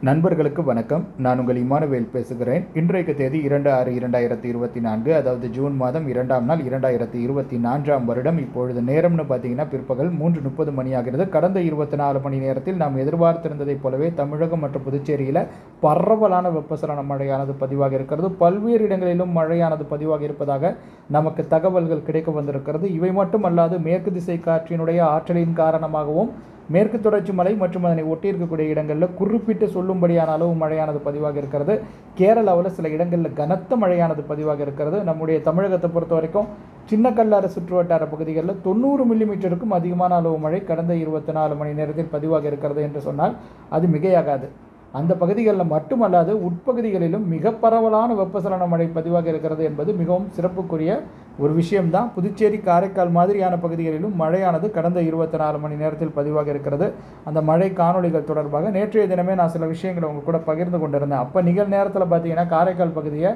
நண்பர்களுக்கு வணக்கம். நான் உங்கள் இமானுவேல் பேசுகிறேன். இன்றைக்கு தேதி 2/6/2024, அதாவது ஜூன் மாதம் 2ஆம் நாள் 2024ஆம் வருடம். இப்பொழுது நேரம்னு பார்த்தீங்கன்னா பிற்பகல் 3:30 மணி ஆகிறது. கடந்த 24 மணி நேரத்தில் நாம் எதிர்பார்த்திருந்ததைப் போலவே தமிழகம் மற்றும் புதுச்சேரியில் பரவலான வெப்பசலன மழையானது பதிவாக இருக்கிறது. பல்வேறு இடங்களிலும் மழையானது பதிவாக இருப்பதாக நமக்கு தகவல்கள் கிடைக்க வந்திருக்கிறது. இவை மட்டுமல்லாது மேற்கு திசை காற்றினுடைய ஆற்றலின் காரணமாகவும் மேற்கு தொடர்ச்சி மலை மற்றும் அதனை ஒட்டி இருக்கக்கூடிய இடங்களில் குறிப்பிட்டு சொல்லும்படியான அளவு மழையானது பதிவாக இருக்கிறது. கேரளாவில் சில இடங்களில் கனத்த மழையானது பதிவாக இருக்கிறது. நம்முடைய தமிழகத்தை பொறுத்த வரைக்கும் சின்ன கல்லாறு சுற்றுவட்டார பகுதிகளில் 90 மில்லிமீட்டருக்கும் அதிகமான அளவு மழை கடந்த 24 மணி நேரத்தில் பதிவாக இருக்கிறது என்று சொன்னால் அது மிகையாகாது. அந்த பகுதிகளில் மட்டுமல்லாது உட்பகுதிகளிலும் மிக பரவலான வெப்பசலன மழை பதிவாக இருக்கிறது என்பது மிகவும் சிறப்புக்குரிய ஒரு விஷயம்தான். புதுச்சேரி, காரைக்கால் மாதிரியான பகுதிகளிலும் மழையானது கடந்த 24 மணி நேரத்தில் பதிவாக இருக்கிறது. அந்த மழை காணொலிகள் தொடர்பாக நேற்றைய தினமே நான் சில விஷயங்களை உங்க கூட பகிர்ந்து கொண்டிருந்தேன். அப்போ நிகழ் நேரத்தில் பார்த்தீங்கன்னா காரைக்கால் பகுதியை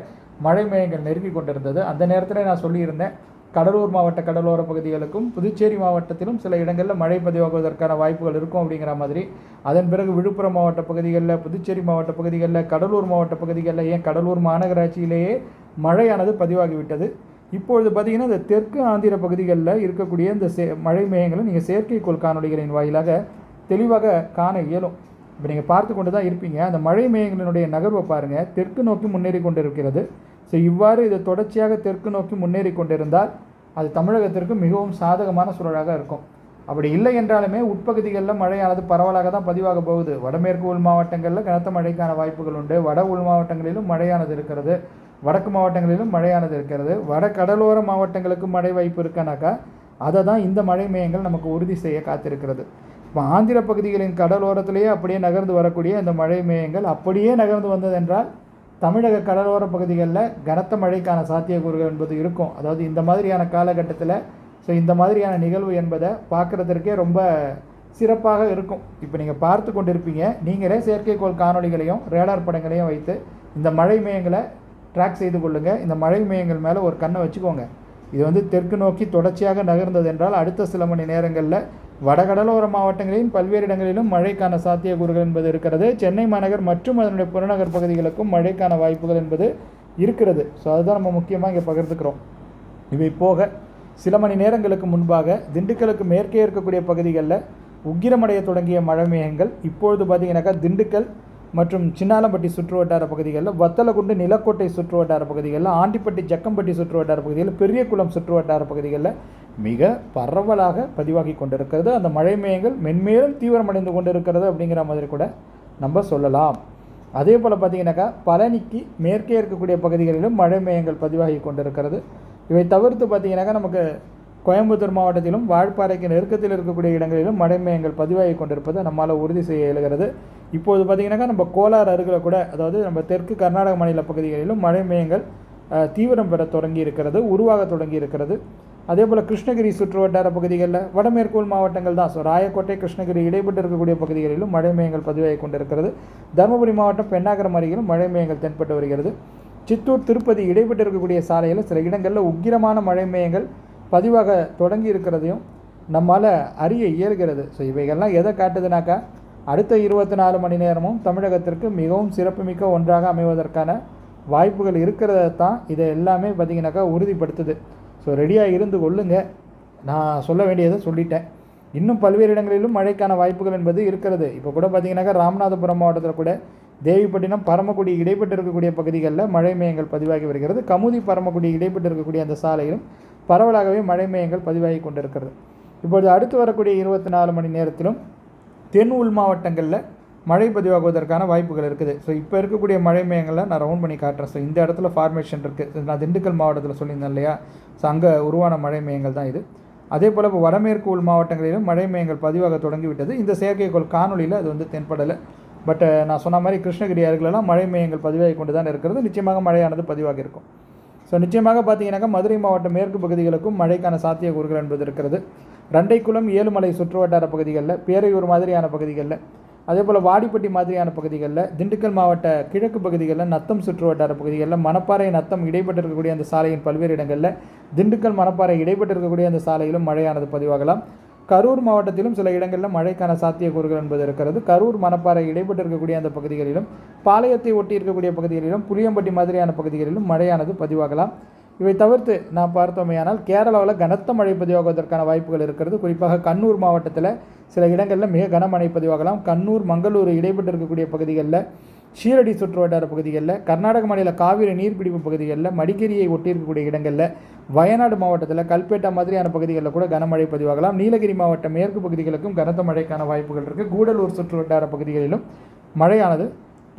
மழை மேகங்கள் நெருங்கி கொண்டிருந்தது. அந்த நேரத்தில் நான் சொல்லியிருந்தேன், கடலூர் மாவட்ட கடலோர பகுதிகளுக்கும் புதுச்சேரி மாவட்டத்திலும் சில இடங்களில் மழை பதிவாகுவதற்கான வாய்ப்புகள் இருக்கும் அப்படிங்கிற மாதிரி. அதன் பிறகு விழுப்புரம் மாவட்ட பகுதிகளில், புதுச்சேரி மாவட்ட பகுதிகளில், கடலூர் மாவட்ட பகுதிகளில், ஏன் கடலூர் மாநகராட்சியிலேயே மழையானது பதிவாகிவிட்டது. இப்பொழுது பார்த்திங்கன்னா இந்த தெற்கு ஆந்திர பகுதிகளில் இருக்கக்கூடிய இந்த மழை மேகங்களை நீங்கள் செயற்கைக்கோள் காணொலிகளின் வாயிலாக தெளிவாக காண இயலும். இப்போ நீங்கள் பார்த்து கொண்டு தான் இருப்பீங்க. அந்த மழை மேகங்களினுடைய நகர்வை பாருங்கள், தெற்கு நோக்கி முன்னேறி கொண்டு இருக்கிறது. ஸோ இவ்வாறு இது தொடர்ச்சியாக தெற்கு நோக்கி முன்னேறி கொண்டிருந்தால் அது தமிழகத்திற்கு மிகவும் சாதகமான சூழலாக இருக்கும். அப்படி இல்லை என்றாலுமே உட்பகுதிகளில் மழையானது பரவலாக தான் பதிவாக போகுது. வடமேற்கு உள் மாவட்டங்களில் கனத்த மழைக்கான வாய்ப்புகள் உண்டு. வட உள் மாவட்டங்களிலும் மழையானது இருக்கிறது. வடக்கு மாவட்டங்களிலும் மழையானது இருக்கிறது. வட கடலோர மாவட்டங்களுக்கு மழை வாய்ப்பு இருக்கானாக்கா அதை தான் இந்த மழை மேகங்கள் நமக்கு உறுதி செய்ய காத்திருக்கிறது. இப்போ ஆந்திர பகுதிகளின் கடலோரத்திலேயே அப்படியே நகர்ந்து வரக்கூடிய இந்த மழை மேகங்கள் அப்படியே நகர்ந்து வந்ததென்றால் தமிழக கடலோர பகுதிகளில் கனத்த மழைக்கான சாத்தியக்கூறுகள் என்பது இருக்கும். அதாவது இந்த மாதிரியான காலகட்டத்தில் இந்த மாதிரியான நிகழ்வு என்பதை பார்க்குறதுக்கே ரொம்ப சிறப்பாக இருக்கும். இப்போ நீங்கள் பார்த்து கொண்டிருப்பீங்க. நீங்களே செயற்கைக்கோள் காணொலிகளையும் ரேடார் படங்களையும் வைத்து இந்த மழை மேகங்களை ட்ராக் செய்து கொள்ளுங்கள். இந்த மழை மேகங்கள் மேலே ஒரு கண்ணை வச்சுக்கோங்க. இது தெற்கு நோக்கி தொடர்ச்சியாக நகர்ந்தது என்றால் அடுத்த சில மணி நேரங்களில் வடகடலோர மாவட்டங்களின் பல்வேறு இடங்களிலும் மழைக்கான சாத்தியக்கூறுகள் என்பது இருக்கிறது. சென்னை மாநகர் மற்றும் அதனுடைய புறநகர் பகுதிகளுக்கும் மழைக்கான வாய்ப்புகள் என்பது இருக்கிறது. ஸோ அதுதான் நம்ம முக்கியமாக இங்கே பகிர்ந்துக்கிறோம். இவை போக சில மணி நேரங்களுக்கு முன்பாக திண்டுக்கலுக்கு மேற்கே இருக்கக்கூடிய பகுதிகளில் உக்கிரமடைய தொடங்கிய மழை மேகங்கள் இப்பொழுது பார்த்தீங்கன்னாக்கா திண்டுக்கல் மற்றும் சின்னாலம்பட்டி சுற்றுவட்டார பகுதிகளில், வத்தலகுண்டு நிலக்கோட்டை சுற்றுவட்டார பகுதிகளில், ஆண்டிப்பட்டி ஜக்கம்பட்டி சுற்றுவட்டார பகுதிகளில், பெரியகுளம் சுற்றுவட்டார பகுதிகளில் மிக பரவலாக பதிவாகி கொண்டிருக்கிறது. அந்த மழை மேகங்கள் மென்மேலும் தீவிரமடைந்து கொண்டிருக்கிறது அப்படிங்கிற மாதிரி கூட நம்ம சொல்லலாம். அதே போல் பார்த்திங்கனாக்கா பழனிக்கு மேற்கே இருக்கக்கூடிய பகுதிகளிலும் மழை மேகங்கள் பதிவாகி கொண்டிருக்கிறது. இவை தவிர்த்து பார்த்திங்கனாக்கா நமக்கு கோயம்புத்தூர் மாவட்டத்திலும் வால்பாறைக்கு நெருக்கத்தில் இருக்கக்கூடிய இடங்களிலும் மழை மேகங்கள் பதிவாகி கொண்டிருப்பதை நம்மால் உறுதி செய்ய இயலுகிறது. இப்போது பார்த்திங்கனாக்கா நம்ம கோலார் அருகில் கூட, அதாவது நம்ம தெற்கு கர்நாடக மாநில பகுதிகளிலும் மழை மேகங்கள் தீவிரம் பெற தொடங்கி இருக்கிறது, உருவாக தொடங்கி இருக்கிறது. அதே போல் கிருஷ்ணகிரி சுற்றுவட்டார பகுதிகளில், வடமேற்கு உள் மாவட்டங்கள் தான், ஸோ ராயக்கோட்டை, கிருஷ்ணகிரி இடைப்பட்டு இருக்கக்கூடிய பகுதிகளிலும் மழை மேகங்கள் பதிவாகி கொண்டிருக்கிறது. தருமபுரி மாவட்டம் பெண்ணாகரம் அருகிலும் மழை மேகங்கள் தென்பட்டு வருகிறது. சித்தூர், திருப்பதி இடைப்பட்டு இருக்கக்கூடிய சாலையில் சில இடங்களில் உக்கிரமான மழை மேகங்கள் பதிவாக தொடங்கி இருக்கிறதையும் நம்மால் அறிய இயல்கிறது. ஸோ இவைகள்லாம் எதை காட்டுதுனாக்கா அடுத்த 24 மணி நேரமும் தமிழகத்திற்கு மிகவும் சிறப்புமிக்க ஒன்றாக அமைவதற்கான வாய்ப்புகள் இருக்கிறத தான் இதை எல்லாமே பார்த்திங்கனாக்கா உறுதிப்படுத்துது. ஸோ ரெடியாக இருந்து கொள்ளுங்க. நான் சொல்ல வேண்டியதை சொல்லிட்டேன். இன்னும் பல்வேறு இடங்களிலும் மழைக்கான வாய்ப்புகள் என்பது இருக்கிறது. இப்போ கூட பார்த்திங்கனாக்கா ராமநாதபுரம் மாவட்டத்தில் கூட தேவிப்பட்டினம், பரமக்குடி இடைப்பட்டு இருக்கக்கூடிய பகுதிகளில் மழை மேகங்கள் பதிவாகி வருகிறது. கமுதி, பரமக்குடி இடைப்பட்டு இருக்கக்கூடிய அந்த சாலையிலும் பரவலாகவே மழை மேகங்கள் பதிவாகி கொண்டிருக்கிறது. இப்பொழுது அடுத்து வரக்கூடிய 24 மணி நேரத்திலும் தென் உள் மாவட்டங்களில் மழை பதிவாகுவதற்கான வாய்ப்புகள் இருக்குது. ஸோ இப்போ இருக்கக்கூடிய மழை மேகங்களை நான் ரவுண்ட் பண்ணி காட்டுறேன். ஸோ இந்த இடத்துல ஃபார்மேஷன் இருக்குது. நான் திண்டுக்கல் மாவட்டத்தில் சொல்லியிருந்தேன் இல்லையா, ஸோ அங்கே உருவான மழை மேகங்கள் தான் இது. அதே போல் இப்போ வடமேற்கு உள் மாவட்டங்களிலும் மழை மேகங்கள் பதிவாக தொடங்கிவிட்டது. இந்த செயற்கைக்கோள் காணொலியில் அது தென்படலை. பட் நான் சொன்ன மாதிரி கிருஷ்ணகிரி அருகிலெல்லாம் மழை மேகங்கள் பதிவாகி கொண்டு தான் இருக்கிறது. நிச்சயமாக மழையானது பதிவாக இருக்கும். ஸோ நிச்சயமாக பார்த்தீங்கன்னாக்கா மதுரை மாவட்ட மேற்கு பகுதிகளுக்கும் மழைக்கான சாத்தியக்கூறுகள் என்பது இருக்கிறது. ரண்டைக்குளம், ஏழுமலை சுற்றுவட்டார பகுதிகளில், பேரையூர் மாதிரியான பகுதிகளில், அதே போல் வாடிப்பட்டி மாதிரியான பகுதிகளில், திண்டுக்கல் மாவட்ட கிழக்கு பகுதிகளில், நத்தம் சுற்றுவட்டார பகுதிகளில், மணப்பாறை நத்தம் இடைப்பட்டு இருக்கக்கூடிய அந்த சாலையின் பல்வேறு இடங்களில், திண்டுக்கல் மணப்பாறை இடைப்பட்டு இருக்கக்கூடிய அந்த சாலையிலும் மழையானது பதிவாகலாம். கரூர் மாவட்டத்திலும் சில இடங்களில் மழைக்கான சாத்தியக்கூறுகள் என்பது இருக்கிறது. கரூர், மணப்பாறை இடைப்பட்டு இருக்கக்கூடிய அந்த பகுதிகளிலும், பாளையத்தை ஒட்டி இருக்கக்கூடிய பகுதிகளிலும், புளியம்பட்டி மாதிரியான பகுதிகளிலும் மழையானது பதிவாகலாம். இவை தவிர்த்து நாம் பார்த்தோமேயானால் கேரளாவில் கனத்த மழை பதிவாகுவதற்கான வாய்ப்புகள் இருக்கிறது. குறிப்பாக கண்ணூர் மாவட்டத்தில் சில இடங்களில் மிக கனமழை பதிவாகலாம். கண்ணூர், மங்களூர் இடைப்பட்டு இருக்கக்கூடிய பகுதிகளில், ஷீரடி சுற்றுவட்டார பகுதிகளில், கர்நாடக மாநில காவிரி நீர்பிடிப்பு பகுதிகளில், மடிக்கேரியை ஒட்டி இருக்கக்கூடிய இடங்களில், வயநாடு மாவட்டத்தில் கல்பேட்டா மாதிரியான பகுதிகளில் கூட கனமழை பதிவாகலாம். நீலகிரி மாவட்ட மேற்கு பகுதிகளுக்கும் கனத்த மழைக்கான வாய்ப்புகள் இருக்குது. கூடலூர் சுற்றுவட்டார பகுதிகளிலும் மழையானது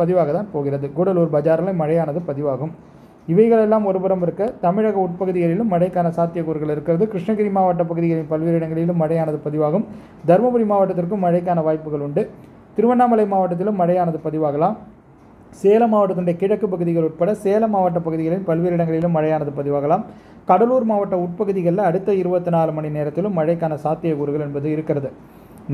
பதிவாக தான் போகிறது. கூடலூர் பஜாரில் மழையானது பதிவாகும். இவைகளெல்லாம் ஒருபுறம் இருக்க, தமிழக உட்பகுதிகளிலும் மழைக்கான சாத்தியக்கூறுகள் இருக்கிறது. கிருஷ்ணகிரி மாவட்ட பகுதிகளின் பல்வேறு இடங்களிலும் மழையானது பதிவாகும். தருமபுரி மாவட்டத்திற்கும் மழைக்கான வாய்ப்புகள் உண்டு. திருவண்ணாமலை மாவட்டத்திலும் மழையானது பதிவாகலாம். சேலம் மாவட்டத்தினுடைய கிழக்கு பகுதிகள் உட்பட சேலம் மாவட்ட பகுதிகளில் பல்வேறு இடங்களிலும் மழையானது பதிவாகலாம். கடலூர் மாவட்ட உட்பகுதிகளில் அடுத்த 24 மணி நேரத்திலும் மழைக்கான சாத்தியக்கூறுகள் என்பது இருக்கிறது.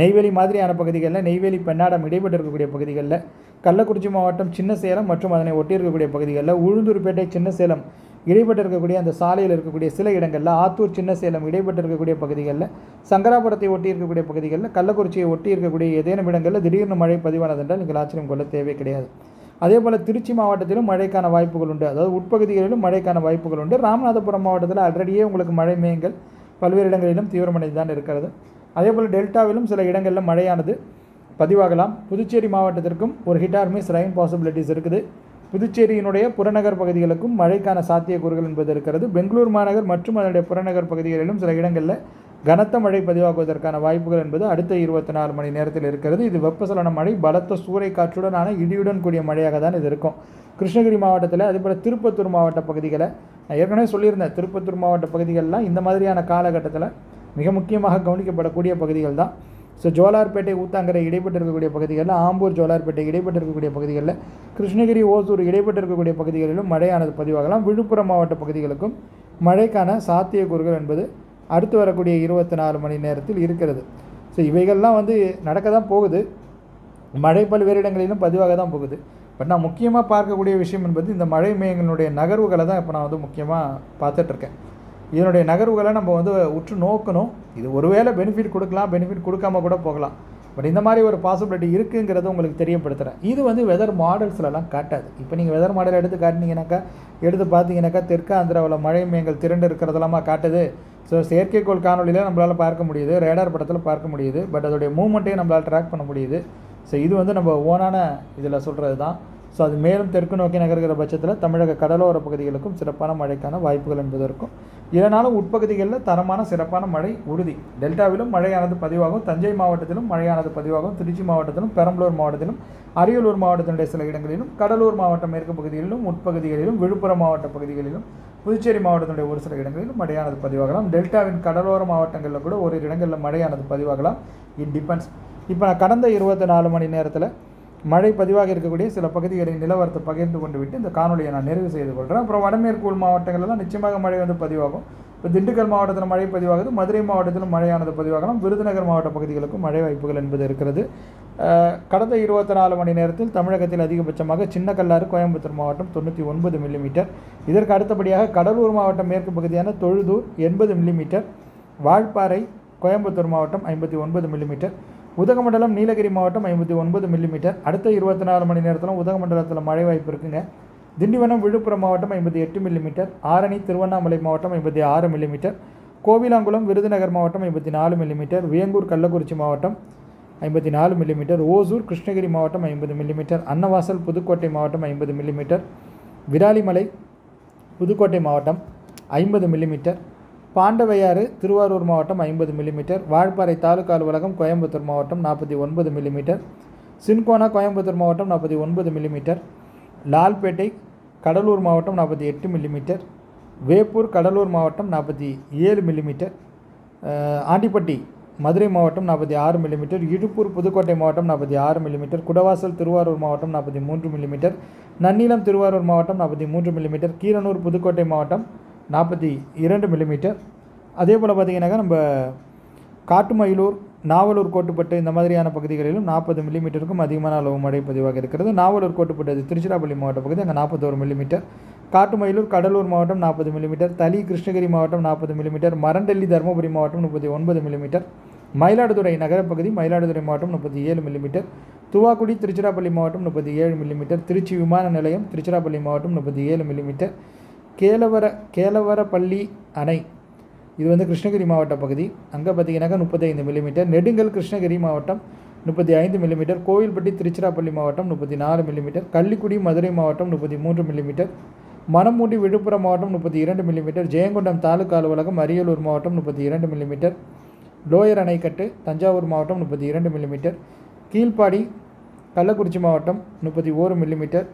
நெய்வேலி மாதிரியான பகுதிகளில், நெய்வேலி, பெண்ணாடம் இடைப்பட்டு இருக்கக்கூடிய பகுதிகளில், கள்ளக்குறிச்சி மாவட்டம் சின்ன சேலம் மற்றும் அதனை ஒட்டி இருக்கக்கூடிய பகுதிகளில், உளுந்தூர்பேட்டை, சின்ன சேலம் இடைப்பட்டு இருக்கக்கூடிய அந்த சாலையில் இருக்கக்கூடிய சில இடங்களில், ஆத்தூர், சின்ன சேலம் இடைப்பட்டு இருக்கக்கூடிய பகுதிகளில், சங்கராபுரத்தை ஒட்டி இருக்கக்கூடிய பகுதிகளில், கள்ளக்குறிச்சியை ஒட்டி இருக்கக்கூடிய ஏதேனும் இடங்களில் திடீர்னு மழை பதிவானதென்றால் நீங்கள் ஆச்சரியம் கொள்ள தேவை கிடையாது. அதே போல் திருச்சி மாவட்டத்திலும் மழைக்கான வாய்ப்புகள் உண்டு. அதாவது உட்பகுதிகளிலும் மழைக்கான வாய்ப்புகள் உண்டு. ராமநாதபுரம் மாவட்டத்தில் ஆல்ரெடியே உங்களுக்கு மழை மேகங்கள் பல்வேறு இடங்களிலும் தீவிரமடைந்து தான் இருக்கிறது. அதேபோல் டெல்டாவிலும் சில இடங்களில் மழையானது பதிவாகலாம். புதுச்சேரி மாவட்டத்திற்கும் ஒரு hit or miss rain possibilities இருக்குது. புதுச்சேரியினுடைய புறநகர் பகுதிகளுக்கும் மழைக்கான சாத்தியக்கூறுகள் என்பது இருக்கிறது. பெங்களூர் மாநகர் மற்றும் அதனுடைய புறநகர் பகுதிகளிலும் சில இடங்களில் கனத்த மழை பதிவாகுவதற்கான வாய்ப்புகள் என்பது அடுத்த 24 மணி நேரத்தில் இருக்கிறது. இது வெப்பசலன மழை, பலத்த சூறை காற்றுடனான இடியுடன் கூடிய மழையாக தான் இது இருக்கும். கிருஷ்ணகிரி மாவட்டத்தில், அதேபோல் திருப்பத்தூர் மாவட்ட பகுதிகளை நான் ஏற்கனவே சொல்லியிருந்தேன். திருப்பத்தூர் மாவட்ட பகுதிகளெலாம் இந்த மாதிரியான காலகட்டத்தில் மிக முக்கியமாக கவனிக்கப்படக்கூடிய பகுதிகள் தான். ஸோ ஜோலார்பேட்டை, ஊத்தாங்கரை இடைப்பட்டு இருக்கக்கூடிய பகுதிகளில், ஆம்பூர், ஜோலார்பேட்டை இடைப்பட்டு இருக்கக்கூடிய பகுதிகளில், கிருஷ்ணகிரி, ஓசூர் இடைப்பட்டு இருக்கக்கூடிய பகுதிகளிலும் மழையானது பதிவாகலாம். விழுப்புரம் மாவட்ட பகுதிகளுக்கும் மழைக்கான சாத்தியக்கூறுகள் என்பது அடுத்து வரக்கூடிய 24 மணி நேரத்தில் இருக்கிறது. ஸோ இவைகள்லாம் நடக்க தான் போகுது. மழை பல்வேறு இடங்களிலும் பதிவாக தான் போகுது. பட் நான் முக்கியமாக பார்க்கக்கூடிய விஷயம் என்பது இந்த மழை மேகங்களுடைய நகர்வுகளை தான் இப்போ நான் முக்கியமாக பார்த்துட்ருக்கேன். இதனுடைய நகர்வுகளை நம்ம உற்று நோக்கணும். இது ஒருவேளை பெனிஃபிட் கொடுக்கலாம், பெனிஃபிட் கொடுக்காம கூட போகலாம். பட் இந்த மாதிரி ஒரு பாசிபிலிட்டி இருக்குங்கிறத உங்களுக்கு தெரியப்படுத்துகிறேன். இது வெதர் மாடல்ஸ்லலாம் காட்டாது. இப்போ நீங்கள் வெதர் மாடல் எடுத்து காட்டினீங்கன்னாக்கா, எடுத்து பார்த்தீங்கன்னாக்கா, தெற்கு ஆந்திராவில் மழை மேகங்கள் திரண்டு இருக்கிறதெல்லாமா காட்டுது. ஸோ செயற்கைக்கோள் காணொலியில் நம்மளால் பார்க்க முடியுது, ரேடார் படத்தில் பார்க்க முடியுது. பட் அதோடைய மூவ்மெண்ட்டையும் நம்மளால் ட்ராக் பண்ண முடியுது. ஸோ இது நம்ம ஓனான இதில் சொல்கிறது தான். ஸோ அது மேலும் தெற்கு நோக்கி நகர்கிற பட்சத்தில் தமிழக கடலோர பகுதிகளுக்கும் சிறப்பான மழைக்கான வாய்ப்புகள் என்பது இருக்கும். இதனாலும் உட்பகுதிகளில் தரமான சிறப்பான மழை உறுதி. டெல்டாவிலும் மழையானது பதிவாகும். தஞ்சை மாவட்டத்திலும் மழையானது பதிவாகும். திருச்சி மாவட்டத்திலும், பெரம்பலூர் மாவட்டத்திலும், அரியலூர் மாவட்டத்தினுடைய சில இடங்களிலும், கடலூர் மாவட்ட மேற்கு பகுதிகளிலும், உட்பகுதிகளிலும், விழுப்புரம் மாவட்ட பகுதிகளிலும், புதுச்சேரி மாவட்டத்தினுடைய ஒரு சில இடங்களிலும் மழையானது பதிவாகலாம். டெல்டாவின் கடலோர மாவட்டங்களில் கூட ஒரு இடங்களில் மழையானது பதிவாகலாம். It depends. இப்போ நான் கடந்த 24 மணி நேரத்தில் மழை பதிவாக இருக்கக்கூடிய சில பகுதிகளின் நிலவரத்தை பகிர்ந்து கொண்டு விட்டு இந்த காணொலியை நான் நிறைவு செய்து கொள்கிறேன். அப்புறம் வடமேற்கு உள் மாவட்டங்களெல்லாம் நிச்சயமாக மழை பதிவாகும். இப்போ திண்டுக்கல் மாவட்டத்தில் மழை பதிவாகுது. மதுரை மாவட்டத்திலும் மழையானது பதிவாகலாம். விருதுநகர் மாவட்ட பகுதிகளுக்கும் மழை வாய்ப்புகள் என்பது இருக்கிறது. கடந்த 24 மணி நேரத்தில் தமிழகத்தில் அதிகபட்சமாக சின்னக்கல்லாறு, கோயம்புத்தூர் மாவட்டம் 99 மில்லிமீட்டர். இதற்கு அடுத்தபடியாக கடலூர் மாவட்டம் மேற்கு பகுதியான தொழுதூர் 80 மில்லிமீட்டர், வால்பாறை, கோயம்புத்தூர் மாவட்டம் 59 மில்லிமீட்டர், உதகமண்டலம், நீலகிரி மாவட்டம் 59 மில்லிமீட்டர். அடுத்த 24 மணி நேரத்திலும் உதகமண்டலத்தில் மழை வாய்ப்பு இருக்குங்க. திண்டிவனம், விழுப்புரம் மாவட்டம் 58 மில்லிமீட்டர், ஆரணி, திருவண்ணாமலை மாவட்டம் 56 மில்லிமீட்டர், கோவிலாங்குளம், விருதுநகர் மாவட்டம் 54 மில்லிமீட்டர், வியங்கூர், கள்ளக்குறிச்சி மாவட்டம் 54 மில்லிமீட்டர், ஓசூர், கிருஷ்ணகிரி மாவட்டம் 50 மில்லிமீட்டர், அன்னவாசல், புதுக்கோட்டை மாவட்டம் 50 மில்லிமீட்டர், விராலிமலை, புதுக்கோட்டை மாவட்டம் 50 மில்லிமீட்டர், பாண்டவையாறு, திருவாரூர் மாவட்டம் 50 மில்லிமீட்டர், வால்பாறை தாலுகா அலுவலகம், கோயம்புத்தூர் மாவட்டம் 49 மில்லிமீட்டர், சின்கோனா, கோயம்புத்தூர் மாவட்டம் 49 மில்லிமீட்டர், லால்பேட்டை, கடலூர் மாவட்டம் 48 மில்லிமீட்டர், வேப்பூர், கடலூர் மாவட்டம் 47 மில்லிமீட்டர், ஆண்டிப்பட்டி, மதுரை மாவட்டம் 46 மில்லிமீட்டர், இடுப்பூர், புதுக்கோட்டை மாவட்டம் 46 மில்லிமீட்டர், குடவாசல், திருவாரூர் மாவட்டம் 43 மில்லிமீட்டர், நன்னிலம், திருவாரூர் மாவட்டம் 43 மில்லிமீட்டர், கீரனூர், புதுக்கோட்டை மாவட்டம் 42 மில்லிமீட்டர். அதே போல் பார்த்திங்கனாக்கா நம்ம காட்டுமயிலூர், நாவலூர், கோட்டுப்பட்டு இந்த மாதிரியான பகுதிகளிலும் 40 மில்லிமீட்டருக்கும் அதிகமான அளவு மழை பதிவாக இருக்கிறது. நாவலூர், கோட்டுப்பட்டு அது திருச்சிராப்பள்ளி மாவட்ட பகுதி, அங்கே 41 மில்லிமீட்டர், காட்டுமயிலூர், கடலூர் மாவட்டம் 40 மில்லிமீட்டர், தளி, கிருஷ்ணகிரி மாவட்டம் 40 மில்லிமீட்டர், மரண்டெல்லி, தருமபுரி மாவட்டம் 39 மில்லிமீட்டர், மயிலாடுதுறை நகரப்பகுதி மயிலாடுதுறை மாவட்டம் 37 மில்லிமீட்டர். துவாக்குடி திருச்சிராப்பள்ளி மாவட்டம் 37 மில்லிமீட்டர். திருச்சி விமான நிலையம் திருச்சிராப்பள்ளி மாவட்டம் 37 மில்லிமீட்டர். கேலவரப்பள்ளி அணை இது வந்து கிருஷ்ணகிரி மாவட்ட பகுதி, அங்கே பார்த்தீங்கன்னாக்கா 35 மில்லிமீட்டர். நெடுங்கல் கிருஷ்ணகிரி மாவட்டம் 35 மில்லிமீட்டர். கோவில்பட்டி திருச்சிராப்பள்ளி மாவட்டம் 34 மில்லிமீட்டர். கள்ளிக்குடி மதுரை மாவட்டம் 33 மில்லிமீட்டர். மணமூடி விழுப்புரம் மாவட்டம் 32 மில்லிமீட்டர். ஜெயங்கொண்டம் தாலுகா அலுவலகம் அரியலூர் மாவட்டம் 32 மில்லிமீட்டர். லோயர் அணைக்கட்டு தஞ்சாவூர் மாவட்டம் 32 மில்லிமீட்டர். கீழ்ப்பாடி கள்ளக்குறிச்சி மாவட்டம் 31 மில்லிமீட்டர்.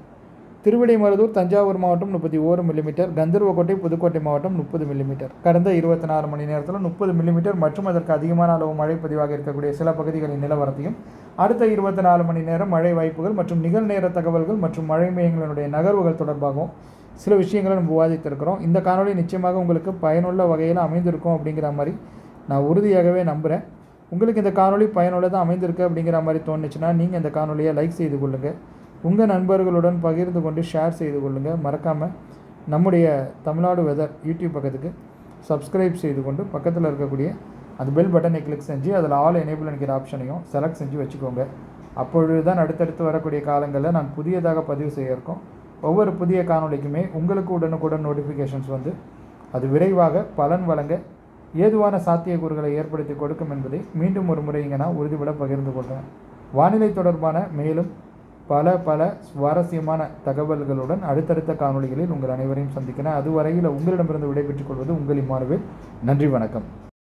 திருவிடைமருதூர் தஞ்சாவூர் மாவட்டம் 31 மில்லிமீட்டர். கந்தர்வக்கோட்டை புதுக்கோட்டை மாவட்டம் 30 மில்லிமீட்டர். கடந்த 24 மணி நேரத்தில் 30 மில்லிமீட்டர் மற்றும் அதற்கு அதிகமான அளவு மழை பதிவாக இருக்கக்கூடிய சில பகுதிகளின் நிலவரத்தையும், அடுத்த 24 மணி நேரம் மழை வாய்ப்புகள் மற்றும் நிகழ்நேர தகவல்கள் மற்றும் மழை மையங்களுடைய நகர்வுகள் தொடர்பாகவும் சில விஷயங்களை நம்ம விவாதித்திருக்கிறோம். இந்த காணொலி நிச்சயமாக உங்களுக்கு பயனுள்ள வகையில் அமைந்திருக்கும் அப்படிங்கிற மாதிரி நான் உறுதியாகவே நம்புகிறேன். உங்களுக்கு இந்த காணொலி பயனுள்ளதாக அமைந்திருக்கு அப்படிங்கிற மாதிரி தோணுச்சுன்னா நீங்கள் இந்த காணொலியை லைக் செய்து கொள்ளுங்கள், உங்கள் நண்பர்களுடன் பகிர்ந்து கொண்டு ஷேர் செய்து கொள்ளுங்கள். மறக்காமல் நம்முடைய தமிழ்நாடு வெதர் யூடியூப் பக்கத்துக்கு சப்ஸ்கிரைப் செய்து கொண்டு பக்கத்தில் இருக்கக்கூடிய அந்த பெல் பட்டனை கிளிக் செஞ்சு அதில் ஆல் எனேபிள் என்கிற ஆப்ஷனையும் செலக்ட் செஞ்சு வச்சுக்கோங்க. அப்பொழுது தான் அடுத்தடுத்து வரக்கூடிய காலங்களில் நான் புதியதாக பதிவு செய்ய இருக்கோம். ஒவ்வொரு புதிய காணொலிக்குமே உங்களுக்கு உடனுக்குடன் நோட்டிஃபிகேஷன்ஸ் வந்து அது விரைவாக பலன் வழங்க ஏதுவான சாத்தியக்கூறுகளை ஏற்படுத்தி கொடுக்கும் என்பதை மீண்டும் ஒரு முறை இங்கே நான் உறுதிபட பகிர்ந்து கொள்கிறேன். வானிலை தொடர்பான மேலும் பல சுவாரஸ்யமான தகவல்களுடன் அடுத்தடுத்த காணொலிகளில் உங்கள் அனைவரையும் சந்திக்கிறேன். அதுவரையில் உங்களிடமிருந்து விடைபெற்றுக் கொள்வது உங்கள் இம்மானுவேல். நன்றி, வணக்கம்.